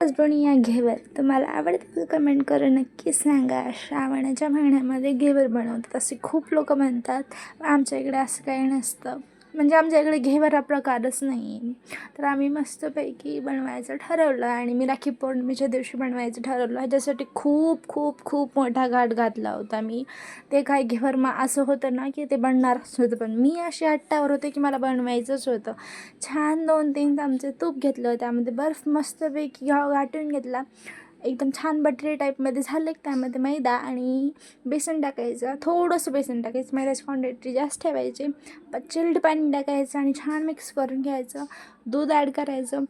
या घेवर तुम्हाला आवडतं कमेंट करून नक्की सांगा. श्रावणाच्या महिन्यामध्ये घेवर बनवतात असे खूप लोक म्हणतात. आमच्या इकडे असं काही नसतं. म्हणजे आमच्या इकडे घेवर हा प्रकारच नाही. तर आम्ही मस्तपैकी बनवायचं ठरवलं आणि मी राखी पौर्णिमेच्या दिवशी बनवायचं ठरवलं. ह्याच्यासाठी खूप खूप खूप मोठा घाट घातला होता मी. ते काय घेवर असं होतं ना की ते बनणारच होतं, पण मी अशी हट्टावर होते की मला बनवायचंच होतं. छान 2-3 चमचे तूप घेतलं, त्यामध्ये बर्फ मस्तपैकी गाठून घेतला. एकदम छान बटरी टाईपमध्ये झालं. त्यामध्ये मैदा आणि बेसन टाकायचं, थोडंसं बेसन टाकायचं, मैद्याची क्वांटिटी जास्त ठेवायची. चिल्ड पाणी टाकायचं आणि छान मिक्स करून घ्यायचं. दूध ॲड करायचं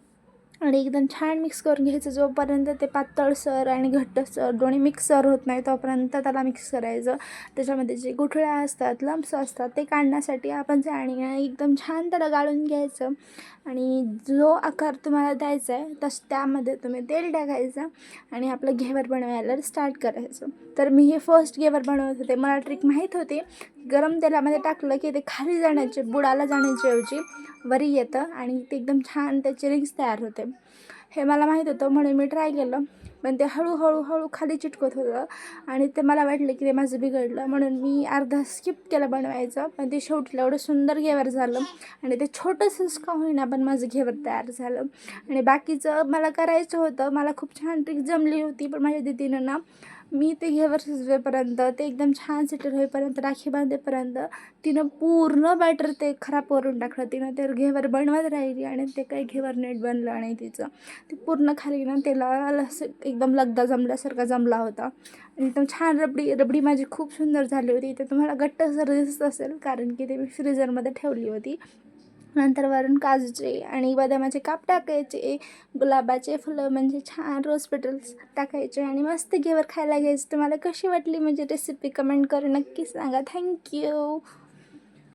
आणि एकदम छान मिक्स करून घ्यायचं. जोपर्यंत ते पातळसर आणि घट्टसर दोन्ही मिक्सर होत नाही तोपर्यंत त्याला मिक्स करायचं. त्याच्यामध्ये जे गुठळ्या असतात, लम्स असतात, ते काढण्यासाठी आपण चाळणीने एकदम छान त्याला गाळून घ्यायचं आणि जो आकार तुम्हाला द्यायचा आहे त्यामध्ये तुम्ही तेल टाकायचं आणि आपलं घेवर बनवायला स्टार्ट करायचं. तर मी हे फर्स्ट घेवर बनवत होते. मला ट्रिक माहीत होती. गरम तेलामध्ये टाकलं की ते खाली जाण्याचे, बुडाला जाण्याची ऐवजी वरी येतं आणि ते एकदम छान त्याची रिंग्स तयार होते. हे मला माहीत होतं म्हणून मी ट्राय केलं, पण ते हळूहळू खाली चिटकत होतं आणि ते मला वाटलं की ते माझं बिघडलं, म्हणून मी अर्धा स्किप केलं बनवायचं. पण ते शेवटीला एवढं सुंदर घेवर झालं आणि ते छोटंसंच का होईना पण माझं घेवर तयार झालं. आणि बाकीचं मला करायचं होतं. मला खूप छान ट्रिक जमली होती, पण माझ्या दीदीनं ना मी ते घेवर शिजवेपर्यंत, ते एकदम छान सेटल होईपर्यंत, राखी बांधेपर्यंत तिनं पूर्ण बॅटर ते खराब करून टाकलं. तिनं ते घेवर बनवत राहिली आणि ते काही घेवर नीट बनलं नाही तिचं. ते पूर्ण खाली ना तेला एकदम लगदा जमल्यासारखा जमला होता आणि एकदम छान रबडी माझी खूप सुंदर झाली होती. ते तुम्हाला घट्टसर दिसत असेल कारण की ते मी फ्रीझरमध्ये ठेवली होती. नंतर वरून काजूचे आणि बदामाचे काप टाकायचे, गुलाबाचे फुलं म्हणजे छान रोज पेटल्स टाकायचे आणि मस्त घेवर खायला घ्यायचं. तुम्हाला कशी वाटली म्हणजे रेसिपी कमेंट करून नक्की सांगा. थँक्यू.